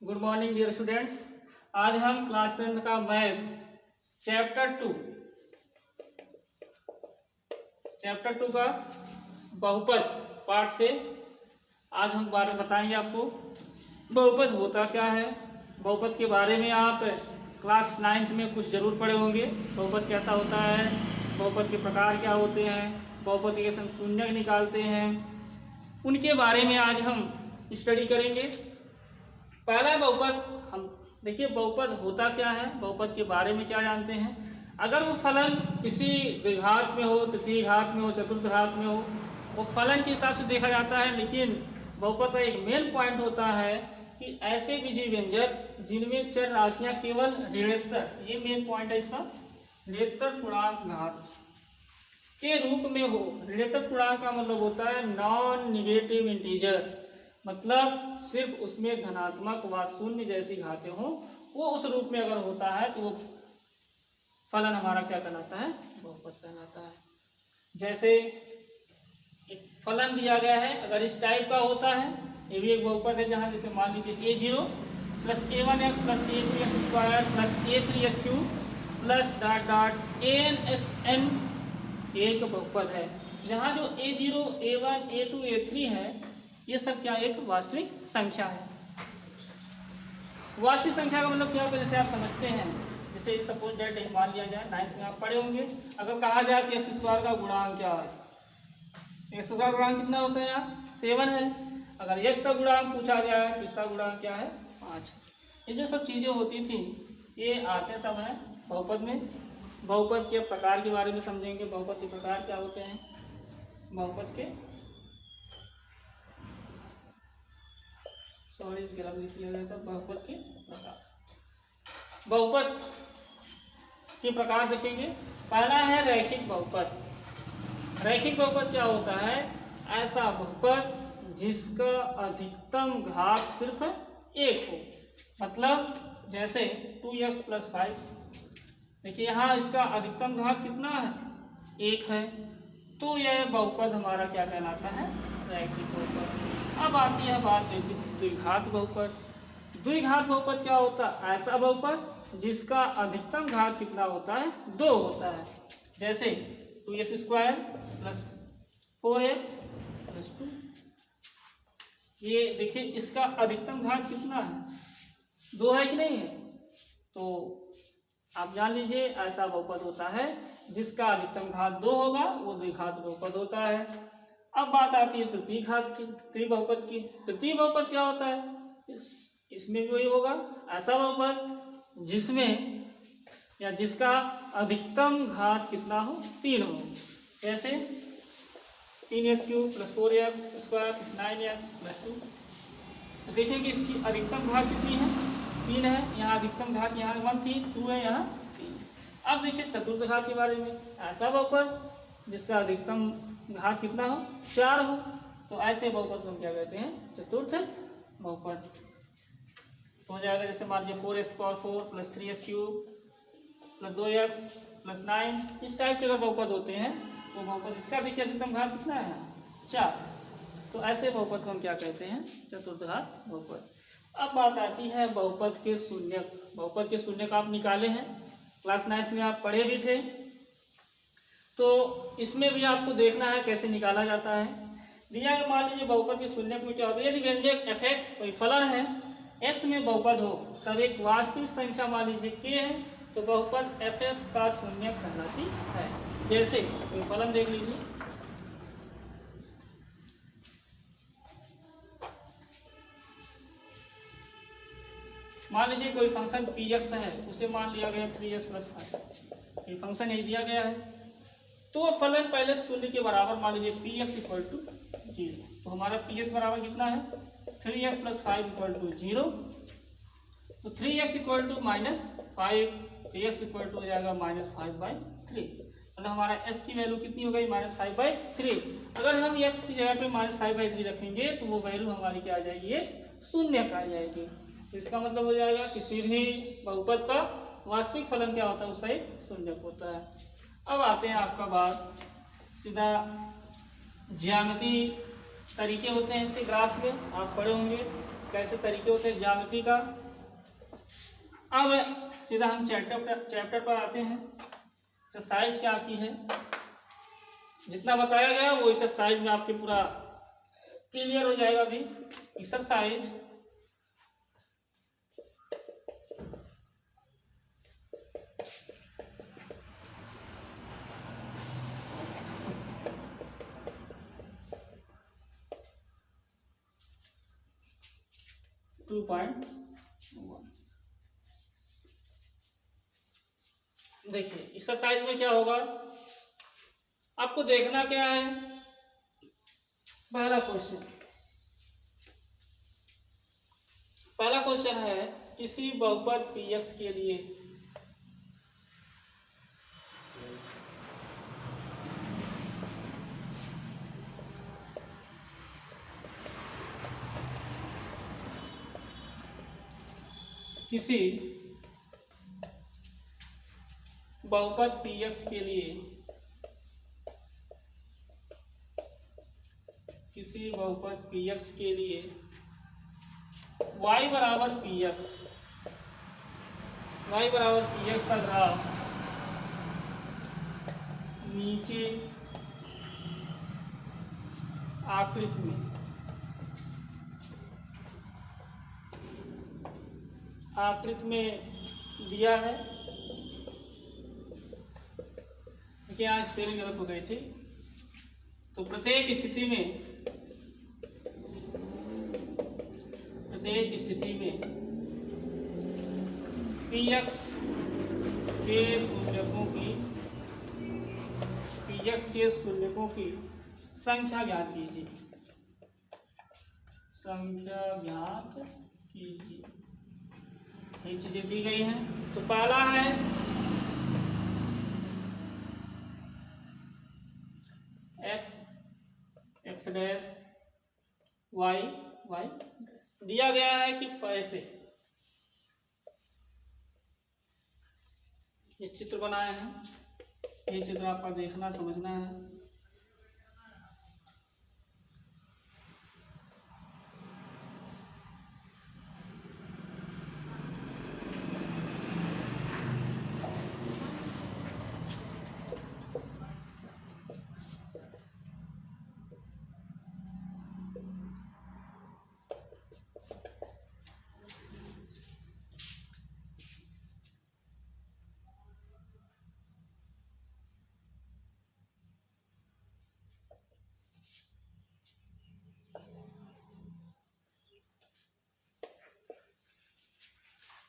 Good morning dear students. आज हम class 10th का मैथ चैप्टर 2 का बहुपद पार्ट से आज हम बारे बताएंगे आपको बहुपद होता क्या है। बहुपद के बारे में आप क्लास 9th में कुछ ज़रूर पढ़े होंगे। बहुपद कैसा होता है, बहुपद के प्रकार क्या होते हैं, बहुपद के कैसे हम शून्य निकालते हैं, उनके बारे में आज हम स्टडी करेंगे। पहला बहुपद हम देखिए बहुपद होता क्या है, बहुपद के बारे में क्या जानते हैं। अगर वो फलन किसी द्विघात में हो, तृतीय घात में हो, चतुर्थ घात में हो, वो फलन के हिसाब से देखा जाता है। लेकिन बहुपद का एक मेन पॉइंट होता है कि ऐसे बीजीय व्यंजक जिनमें चर राशियां केवल ऋणस्तर, ये मेन पॉइंट है इसका, ऋणस्तर पूर्णांक घात के रूप में हो। ऋणस्तर पूर्णांक का मतलब होता है नॉन निगेटिव इंटीजर, मतलब सिर्फ उसमें धनात्मक व शून्य जैसी घातें हों, वो उस रूप में अगर होता है तो वो फलन हमारा क्या कहलाता है, बहुपद कहलाता है। जैसे एक फलन दिया गया है, अगर इस टाइप का होता है, ये भी एक बहुपद है, जहाँ जैसे मान लीजिए a0 + a1x + a2x² + a3s³ + (n)(n) एक बहुपद है, जहाँ जो a0 a1 a2 a3 है, ये सब क्या एक वास्तविक संख्या है। वास्तविक संख्या का मतलब क्या होता है, जैसे आप समझते हैं, जैसे सपोज डेट मान लिया जाए, 9th में आप पढ़े होंगे। अगर कहा जाए कि x² का गुणांक क्या है, x² का गुणांक कितना होता है, यहाँ 7 है। अगर x का गुणांक पूछा जाए तो इसका गुणांक क्या है, 5। ये जो सब चीज़ें होती थी ये आते सब हैं बहुपद में। बहुपद के प्रकार के बारे में समझेंगे। बहुपद के प्रकार क्या होते हैं, बहुपद के गलत लिख लिया गया था, बहुपद के प्रकार। बहुपद के प्रकार देखेंगे। पहला है रैखिक बहुपद। रैखिक बहुपद क्या होता है, ऐसा बहुपद जिसका अधिकतम घात सिर्फ 1 हो। मतलब जैसे 2x + 5, देखिए यहाँ इसका अधिकतम घात कितना है, 1 है, तो यह बहुपद हमारा क्या कहलाता है, रैखिक बहुपद। अब आती है बात द्विघात बहुपद। द्विघात बहुपद क्या होता है, ऐसा बहुपद जिसका अधिकतम घात कितना होता है, 2 होता है। जैसे 2x² + 4x + 2, ये देखिए इसका अधिकतम घात कितना है, 2 है कि नहीं है। तो आप जान लीजिए ऐसा बहुपद होता है जिसका अधिकतम घात 2 होगा, वो द्विघात बहुपद होता है। अब बात आती है तृतीय घात की, तृतीय बहुपद की। तृतीय बहुपद क्या होता है, इसमें भी वही होगा, ऐसा बहुपद जिसमें या जिसका अधिकतम घात कितना हो, 3 हो। जैसे 3x³ + 4x² 9x + 2। तो देखिए कि इसकी अधिकतम घात कितनी है, 3 है। यहाँ अधिकतम घात यहाँ 1 थी, 2 है, यहाँ 3। अब देखिए चतुर्थ घात के बारे में, ऐसा बहुपद जिसका अधिकतम घात कितना हो, 4 हो। तो ऐसे बहुपद को हम क्या कहते हैं, चतुर्थ बहुपद हो जाएगा। जैसे मान लीजिए 4x⁴ + 3x³ + 2x + 9, इस टाइप के अगर बहुपद होते हैं तो बहुपद इसका देखिए अधिकतम घात कितना है, 4। तो ऐसे बहुपद को हम क्या कहते हैं, चतुर्थ घात बहुपद। अब बात आती है बहुपद के शून्यक। बहुपद के शून्यक आप निकाले हैं, क्लास 9th में आप पढ़े भी थे। तो इसमें भी आपको देखना है कैसे निकाला जाता है। दिया कि मान लीजिए बहुपद के शून्यक में क्या होता है, यदि व्यंजक f(x) कोई फलन है, x में बहुपद हो, तब एक वास्तविक संख्या मान लीजिए k है, तो बहुपद f(x) का शून्यक कहलाती है। जैसे कोई फलन देख लीजिए, मान लीजिए कोई फंक्शन px है, उसे मान लिया गया 3x + 5, ये फंक्शन ही दिया गया है। तो फलन पहले शून्य के बराबर, मान लीजिए px = 0, तो हमारा ps बराबर कितना है, 3x + 5 = 0। तो 3x = -5, x हो जाएगा -5/3। मतलब हमारा s की वैल्यू कितनी हो गई, -5/3। अगर हम x की जगह पे -5/3 रखेंगे तो वो वैल्यू हमारी क्या आ जाएगी, ये शून्य आ जाएगी। तो इसका मतलब हो जाएगा किसी भी बहुपद का वास्तविक फलन क्या होता है, उसका एक शून्यक होता है। अब आते हैं आपका बात सीधा ज्यामिति तरीके होते हैं इसके ग्राफ में, आप पढ़े होंगे। कैसे तरीके होते हैं ज्यामिति का। अब सीधा हम चैप्टर पर आते हैं। एक्सरसाइज क्या आपकी है, जितना बताया गया वो एक्सरसाइज में आपके पूरा क्लियर हो जाएगा। अभी एक्सरसाइज टू पॉइंट देखिए एक्सरसाइज में क्या होगा, आपको देखना क्या है। पहला क्वेश्चन है किसी बहुपद px के लिए किसी बहुपद px के लिए किसी बहुपद px के लिए y बराबर px का ग्राफ नीचे आकृति में दिया है। देखिए यहाँ स्पेलिंग गलत हो गई थी। तो प्रत्येक स्थिति में px के शून्यकों की संख्या ज्ञात कीजिए। ये चीजें दी गई हैं। तो पहला है x डैश y दिया गया है कि ऐसे ये चित्र बनाए हैं। ये चित्र आपका देखना समझना है।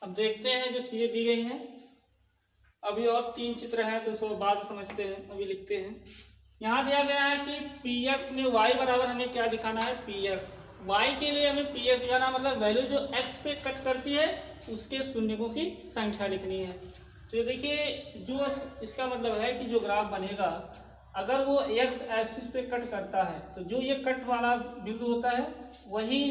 अब देखते हैं जो चीजें दी गई हैं। अभी और 3 चित्र हैं तो उसको बाद में समझते हैं, अभी लिखते हैं। यहाँ दिया गया है कि px में y बराबर हमें क्या दिखाना है, px। y के लिए हमें px दिखाना, मतलब वैल्यू जो x पे कट करती है उसके शून्यकों की संख्या लिखनी है। तो ये देखिए जो इसका मतलब है कि जो ग्राफ बनेगा अगर वो x एक्सिस पे कट करता है तो जो ये कट वाला बिंदु होता है वही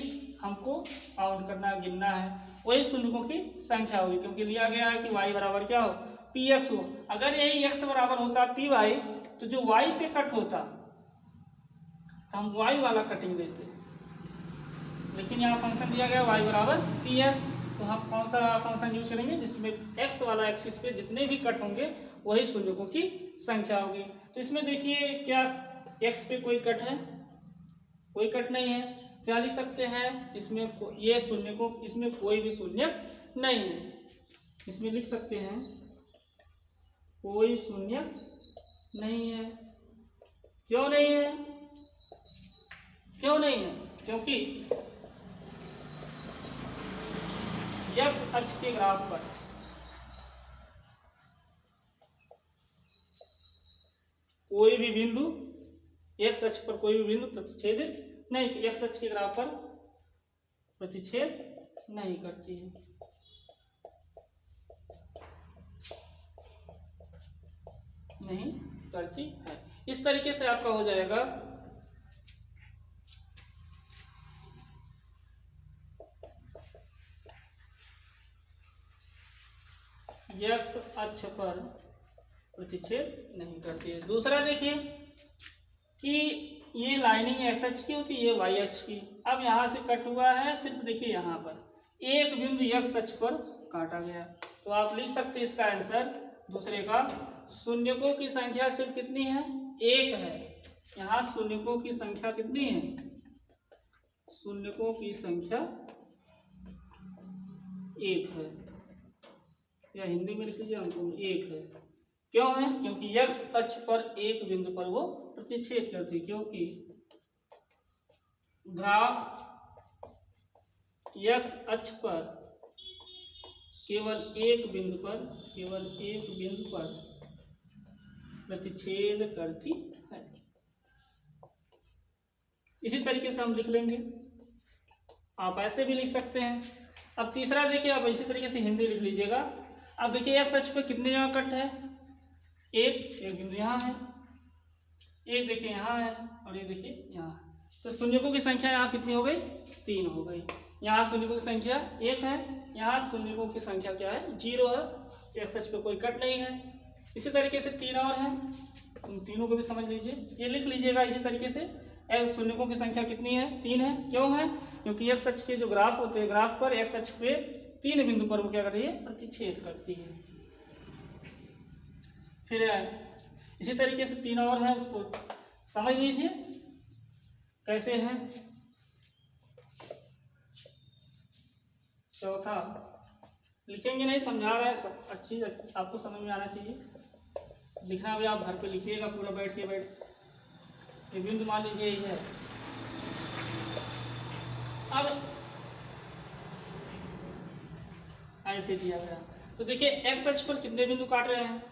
हमको काउंट करना, गिनना है, वही शून्यकों की संख्या होगी। क्योंकि लिया गया है कि y बराबर क्या हो, px हो। अगर यही x बराबर होता py तो जो y पे कट होता तो हम y वाला कटिंग लेते, लेकिन यहाँ फंक्शन दिया गया y बराबर pf। तो हम कौन सा फंक्शन यूज करेंगे जिसमें x वाला एक्सिस पे जितने भी कट होंगे वही शून्यकों की संख्या होगी। तो इसमें देखिए क्या x पे कोई कट है, कोई कट नहीं है। क्या लिख सकते हैं इसमें ये शून्यकों, इसमें कोई भी शून्यक नहीं है। इसमें लिख सकते हैं कोई शून्यक नहीं है। क्यों नहीं है, क्योंकि x अक्ष के ग्राफ पर कोई भी बिंदु, x अक्ष पर कोई भी बिंदु प्रतिच्छेदित नहीं, x अक्ष के ग्राफ पर प्रतिच्छेद नहीं करती है। नहीं करती है। इस तरीके से आपका हो जाएगा x अक्ष पर प्रतिच्छेद नहीं करती है। दूसरा देखिए कि ये लाइनिंग x अक्ष की होती है, ये y अक्ष की, अब यहाँ से कट हुआ है, सिर्फ देखिए यहाँ पर एक बिंदु x अक्ष पर काटा गया। तो आप लिख सकते हैं इसका आंसर दूसरे का, शून्यकों की संख्या सिर्फ कितनी है, एक है। यहाँ शून्यकों की संख्या कितनी है, शून्यकों की संख्या एक है, या हिंदी में लिख लीजिए अंकों में एक है। क्यों है, क्योंकि x अक्ष पर एक बिंदु पर वो प्रतिच्छेद करती, क्योंकि ग्राफ x अक्ष पर केवल एक बिंदु पर प्रतिच्छेद करती है। इसी तरीके से हम लिख लेंगे, आप ऐसे भी लिख सकते हैं। अब तीसरा देखिए, आप इसी तरीके से हिंदी लिख लीजिएगा। अब देखिए x अक्ष पर कितने जगह कट है, एक बिंदु यहाँ है, एक देखिए यहाँ है, और ये देखिए यहाँ। तो शून्यकों की संख्या यहाँ कितनी हो गई, 3 हो गई। यहाँ शून्यकों की संख्या 1 है, यहाँ शून्यकों की संख्या क्या है, 0 है। x अक्ष पे कोई कट नहीं है। इसी तरीके से 3 और हैं, उन तीनों को भी समझ लीजिए, ये लिख लीजिएगा इसी तरीके से। शून्यकों की संख्या कितनी है, 3 है। क्यों है, क्योंकि x अक्ष के जो ग्राफ होते हैं, ग्राफ पर x अक्ष पे 3 बिंदु पर वो क्या कर रही है, प्रतिच्छेद करती है। फिर इसी तरीके से 3 और है, उसको समझ लीजिए कैसे है। चौथा लिखेंगे नहीं, समझा रहा है, सब अच्छी आपको समझ में आना चाहिए। लिखना भी आप घर पे लिखिएगा पूरा बैठ के। ये बिंदु मान लीजिए ये है। अब ऐसे दिया गया, तो देखिए x अक्ष पर कितने बिंदु काट रहे हैं,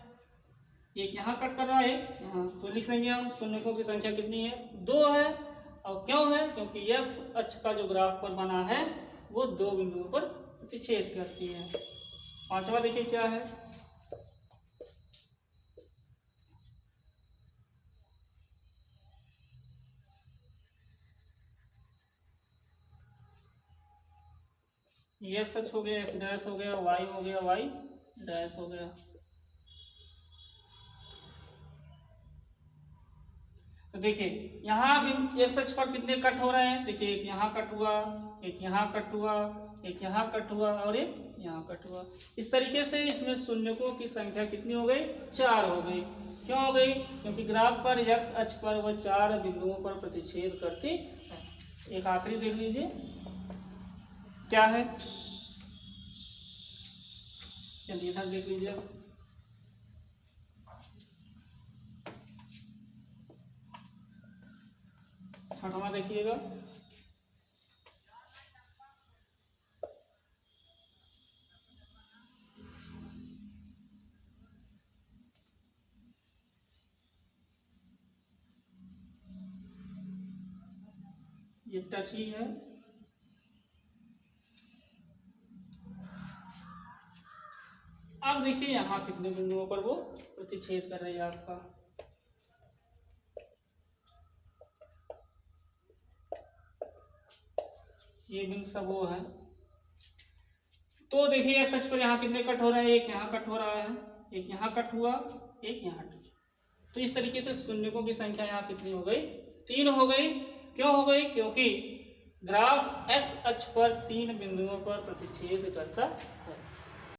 एक यहाँ कट कर रहा है, एक यहाँ। तो लिख लेंगे हम शून्यकों की संख्या कितनी है, 2 है। और क्यों है, क्योंकि x अक्ष का जो ग्राफ पर बना है वो 2 बिंदुओं पर प्रतिच्छेद करती है। पांचवा देखिए क्या है, x अक्ष हो गया, x डैश हो गया, y हो गया, y डैश हो गया। तो देखिए यहाँ भी x अक्ष पर कितने कट हो रहे हैं, देखिए एक यहाँ कट हुआ, एक यहाँ कट हुआ, एक यहाँ कट हुआ, और एक यहाँ कट हुआ। इस तरीके से इसमें शून्यकों की संख्या कितनी हो गई, 4 हो गई। क्यों हो गई, क्योंकि ग्राफ पर x अक्ष पर वह 4 बिंदुओं पर प्रतिच्छेद करती है। एक आखिरी देख लीजिए क्या है, चलिए इधर देख लीजिए। छठवां देखिएगा, ये टच ही है। अब देखिए यहाँ कितने बिंदुओं पर वो प्रतिच्छेद कर रही है आपका, ये बिंदु सब वो है। तो देखिए x अक्ष पर यहाँ कितने कट हो रहे हैं, एक यहाँ कट हो रहा है, एक यहाँ कट हुआ, एक यहाँ कट। तो इस तरीके से शून्यकों की संख्या यहाँ कितनी हो गई, 3 हो गई। क्यों हो गई, क्योंकि ग्राफ x अक्ष पर 3 बिंदुओं पर प्रतिच्छेद करता है।